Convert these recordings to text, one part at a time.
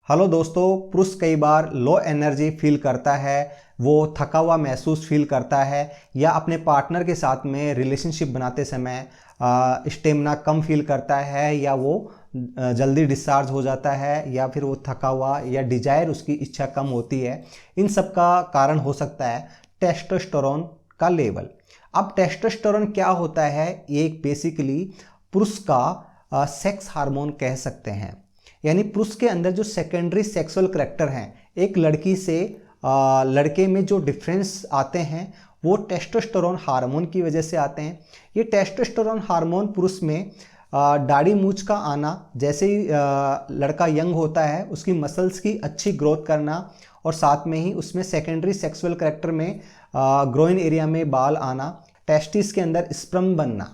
Hello दोस्तों, पुरुष कई बार लो एनर्जी फील करता है, वो थका हुआ महसूस फील करता है या अपने पार्टनर के साथ में रिलेशनशिप बनाते समय स्टेमिना कम फील करता है या वो जल्दी डिस्चार्ज हो जाता है या फिर वो थका हुआ या डिजायर उसकी इच्छा कम होती है। इन सब का कारण हो सकता है टेस्टोस्टेरोन का लेवल। अब टेस्टोस्टेरोन क्या होता है? ये एक बेसिकली पुरुष का सेक्स हार्मोन कह सकते हैं। यानी पुरुष के अंदर जो सेकेंडरी सेक्सुअल करैक्टर हैं, एक लड़की से लड़के में जो डिफरेंस आते हैं वो टेस्टोस्टेरोन हार्मोन की वजह से आते हैं। ये टेस्टोस्टेरोन हार्मोन पुरुष में दाढ़ी मूंछ का आना, जैसे ही लड़का यंग होता है उसकी मसल्स की अच्छी ग्रोथ करना और साथ में ही उसमें सेकेंडरी सेक्सुअल करैक्टर में ग्रोइन एरिया में बाल आना, टेस्टिस के अंदर स्पर्म बनना,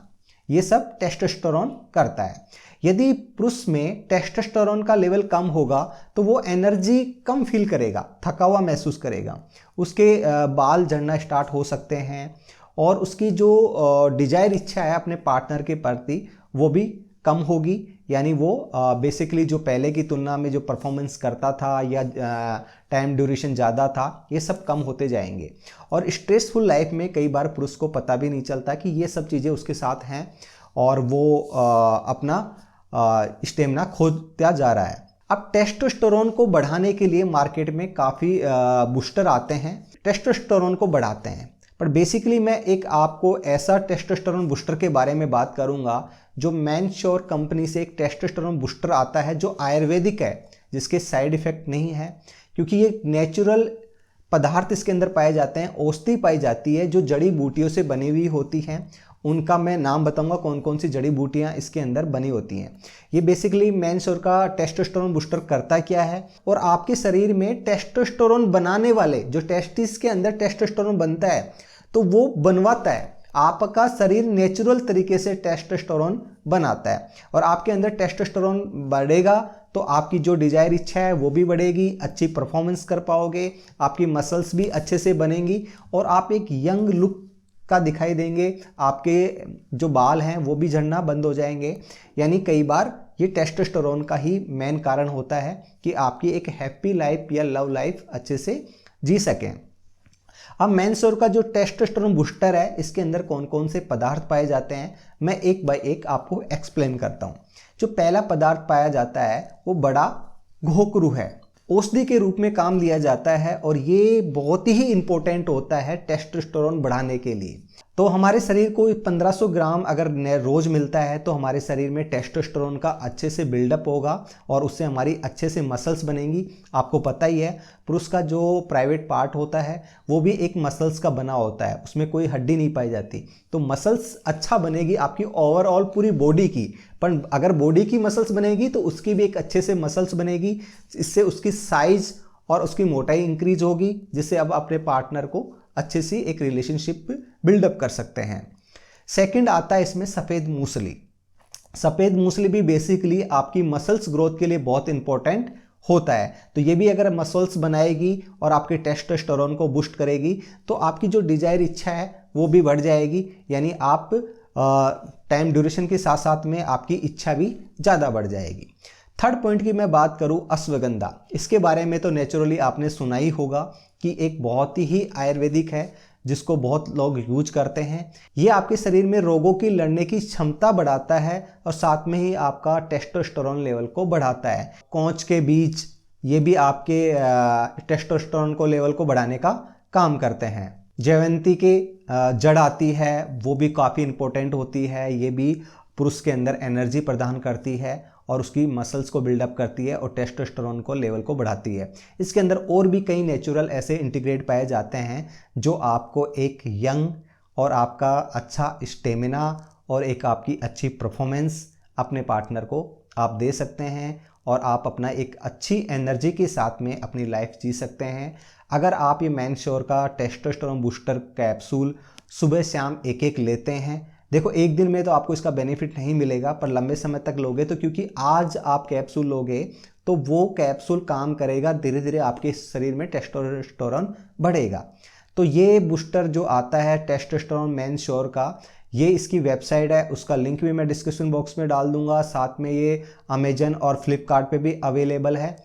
ये सब टेस्टोस्टेरोन करता है। यदि पुरुष में टेस्टोस्टेरोन का लेवल कम होगा तो वो एनर्जी कम फील करेगा, थका हुआ महसूस करेगा, उसके बाल झड़ना स्टार्ट हो सकते हैं और उसकी जो डिजायर इच्छा है अपने पार्टनर के प्रति वो भी कम होगी। यानी वो बेसिकली जो पहले की तुलना में जो परफॉर्मेंस करता था या टाइम ड्यूरेशन ज़्यादा था, ये सब कम होते जाएंगे। और स्ट्रेसफुल लाइफ में कई बार पुरुष को पता भी नहीं चलता कि ये सब चीज़ें उसके साथ हैं और वो अपना स्टेमिना खोता जा रहा है। अब टेस्टोस्टेरोन को बढ़ाने के लिए मार्केट में काफ़ी बूस्टर आते हैं, टेस्टोस्टेरोन को बढ़ाते हैं। पर बेसिकली मैं एक आपको ऐसा टेस्टोस्टेरोन बूस्टर के बारे में बात करूंगा जो मैनश्योर कंपनी से एक टेस्टोस्टेरोन बूस्टर आता है जो आयुर्वेदिक है, जिसके साइड इफेक्ट नहीं है, क्योंकि ये नेचुरल पदार्थ इसके अंदर पाए जाते हैं, औषधि पाई जाती है जो जड़ी बूटियों से बनी हुई होती हैं। उनका मैं नाम बताऊंगा कौन कौन सी जड़ी बूटियां इसके अंदर बनी होती हैं। ये बेसिकली मैनश्योर का टेस्टोस्टेरोन बूस्टर करता क्या है, और आपके शरीर में टेस्टोस्टेरोन बनाने वाले जो टेस्टिस के अंदर टेस्टोस्टेरोन बनता है तो वो बनवाता है। आपका शरीर नेचुरल तरीके से टेस्टोस्टेरोन बनाता है और आपके अंदर टेस्टोस्टेरोन बढ़ेगा तो आपकी जो डिजायर इच्छा है वो भी बढ़ेगी, अच्छी परफॉर्मेंस कर पाओगे, आपकी मसल्स भी अच्छे से बनेंगी और आप एक यंग लुक का दिखाई देंगे, आपके जो बाल हैं वो भी झड़ना बंद हो जाएंगे। यानी कई बार ये टेस्टोस्टेरोन का ही मेन कारण होता है कि आपकी एक हैप्पी लाइफ या लव लाइफ अच्छे से जी सकें। अब मैनश्योर का जो टेस्टोस्टेरोन बूस्टर है, इसके अंदर कौन कौन से पदार्थ पाए जाते हैं मैं एक बाय एक आपको एक्सप्लेन करता हूं। जो पहला पदार्थ पाया जाता है वो बड़ा घोकरू है, औषधि के रूप में काम लिया जाता है और ये बहुत ही इंपॉर्टेंट होता है टेस्टोस्टेरोन बढ़ाने के लिए। तो हमारे शरीर को 1500 ग्राम अगर रोज मिलता है तो हमारे शरीर में टेस्टोस्टेरोन का अच्छे से बिल्डअप होगा और उससे हमारी अच्छे से मसल्स बनेंगी। आपको पता ही है पुरुष का जो प्राइवेट पार्ट होता है वो भी एक मसल्स का बना होता है, उसमें कोई हड्डी नहीं पाई जाती। तो मसल्स अच्छा बनेगी आपकी ओवरऑल पूरी बॉडी की, पर अगर बॉडी की मसल्स बनेगी तो उसकी भी एक अच्छे से मसल्स बनेगी, इससे उसकी साइज और उसकी मोटाई इंक्रीज होगी, जिससे अब अपने पार्टनर को अच्छे से एक रिलेशनशिप बिल्डअप कर सकते हैं। सेकंड आता है इसमें सफ़ेद मूसली। सफ़ेद मूसली भी बेसिकली आपकी मसल्स ग्रोथ के लिए बहुत इंपॉर्टेंट होता है। तो ये भी अगर मसल्स बनाएगी और आपके टेस्टोस्टेरोन को बूस्ट करेगी तो आपकी जो डिजायर इच्छा है वो भी बढ़ जाएगी। यानी आप टाइम ड्यूरेशन के साथ साथ में आपकी इच्छा भी ज़्यादा बढ़ जाएगी। थर्ड पॉइंट की मैं बात करूं अश्वगंधा, इसके बारे में तो नेचुरली आपने सुना ही होगा कि एक बहुत ही आयुर्वेदिक है जिसको बहुत लोग यूज करते हैं। ये आपके शरीर में रोगों की लड़ने की क्षमता बढ़ाता है और साथ में ही आपका टेस्टोस्टेरोन लेवल को बढ़ाता है। कोंच के बीज ये भी आपके टेस्टोस्टेरोन को लेवल को बढ़ाने का काम करते हैं। जयंती के जड़ आती है वो भी काफ़ी इंपॉर्टेंट होती है, ये भी पुरुष के अंदर एनर्जी प्रदान करती है और उसकी मसल्स को बिल्डअप करती है और टेस्टोस्टेरोन को लेवल को बढ़ाती है। इसके अंदर और भी कई नेचुरल ऐसे इंटीग्रेट पाए जाते हैं जो आपको एक यंग और आपका अच्छा स्टेमिना और एक आपकी अच्छी परफॉर्मेंस अपने पार्टनर को आप दे सकते हैं और आप अपना एक अच्छी एनर्जी के साथ में अपनी लाइफ जी सकते हैं। अगर आप ये मैनश्योर का टेस्टोस्टेरोन बूस्टर कैप्सूल सुबह शाम एक एक लेते हैं, देखो एक दिन में तो आपको इसका बेनिफिट नहीं मिलेगा, पर लंबे समय तक लोगे तो, क्योंकि आज आप कैप्सूल लोगे तो वो कैप्सूल काम करेगा, धीरे धीरे आपके शरीर में टेस्टोस्टेरोन बढ़ेगा। तो ये बूस्टर जो आता है टेस्टोस्टेरोन मैनश्योर का, ये इसकी वेबसाइट है, उसका लिंक भी मैं डिस्क्रिप्शन बॉक्स में डाल दूंगा। साथ में ये अमेजन और फ्लिपकार्ट पे भी अवेलेबल है।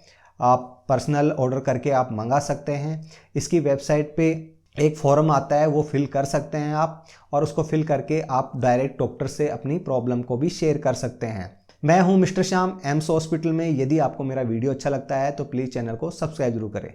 आप पर्सनल ऑर्डर करके आप मंगा सकते हैं। इसकी वेबसाइट पे एक फॉर्म आता है, वो फिल कर सकते हैं आप, और उसको फिल करके आप डायरेक्ट डॉक्टर से अपनी प्रॉब्लम को भी शेयर कर सकते हैं। मैं हूं मिस्टर श्याम, एम्स हॉस्पिटल में। यदि आपको मेरा वीडियो अच्छा लगता है तो प्लीज़ चैनल को सब्सक्राइब जरूर करें।